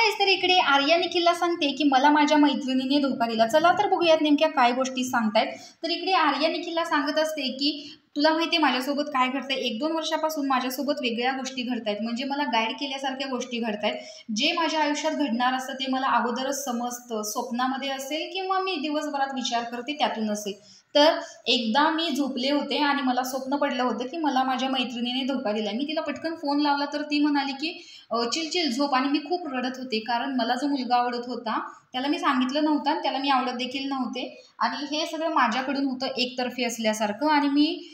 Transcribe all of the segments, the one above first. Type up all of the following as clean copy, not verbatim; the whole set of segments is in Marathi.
गाईस, तर इकडे आर्या निखिलला सांगते की मला माझ्या मैत्रिणीने धोका दिला. चला तर बघूयात नेमक्या काय गोष्टी सांगतायत. तर इकडे आर्या निखिलला सांगत असते की तुला माहिती आहे माझ्यासोबत काय घडतंय. 1-2 वर्षापासून माझ्यासोबत वेगळ्या गोष्टी घडतायत, म्हणजे मला गाईड केल्यासारख्या गोष्टी घडतायत. जे माझ्या आयुष्यात घडणार असतं ते मला अगोदरच समजतं, स्वप्नामध्ये असेल किंवा मी दिवसभरात विचार करते त्यातून असेल. तर एकदा मी झोपले होते आणि मला स्वप्न पडलं होतं की मला माझ्या मैत्रिणीने धोका दिला. मी तिला पटकन फोन लावला तर ती म्हणाली की चिल चिल झोप. आणि मी खूप रडत होते, कारण मला जो मुलगा आवडत होता त्याला मी सांगितलं नव्हतं आणि त्याला मी आवडत देखील नव्हते. आणि हे सगळं माझ्याकडून होतं एकतर्फी असल्यासारखं. आणि मी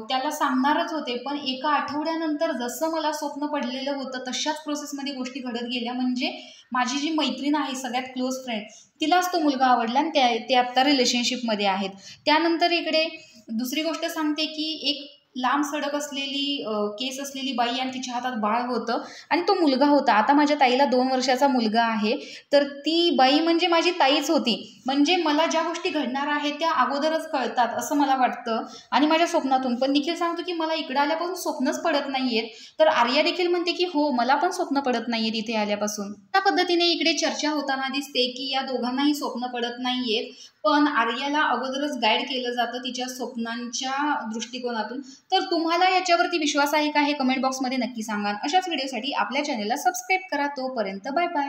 त्याला सांगणारच होते, पण एका आठवड्यानंतर जसं मला स्वप्न पडलेलं होतं तशाच प्रोसेसमध्ये गोष्टी घडत गेल्या. म्हणजे माझी जी मैत्रीण आहे, सगळ्यात क्लोज फ्रेंड, तिलाच तो मुलगा आवडला आणि ते आत्ता रिलेशनशिपमध्ये आहेत. त्यानंतर इकडे दुसरी गोष्ट सांगते की एक लांब सडक असलेली केस असलेली बाई आणि तिच्या हातात बाळ होतं आणि तो मुलगा होता. आता माझ्या ताईला 2 वर्षाचा मुलगा आहे. तर ती बाई म्हणजे माझी ताईच होती. म्हणजे मला ज्या गोष्टी घडणार आहेत त्या अगोदरच कळतात असं मला वाटतं. आणि माझ्या स्वप्नातून पण निखिल सांगतो की मला इकडे आल्यापासून स्वप्नच पडत नाहीयेत. तर आर्या देखील म्हणते की हो, मला पण स्वप्न पडत नाहीयेत इथे आल्यापासून. त्या पद्धतीने इकडे चर्चा होताना दिसते की या दोघांनाही स्वप्न पडत नाहीयेत, पण आर्याला अगोदरच गाईड केलं जातं तिच्या स्वप्नांच्या दृष्टिकोनातून. तर तुम्हाला याच्यावरती विश्वास आहे का, हे कमेंट बॉक्समध्ये नक्की सांगा. अशाच व्हिडिओसाठी आपल्या चॅनलला सबस्क्राईब करा. तोपर्यंत बाय बाय.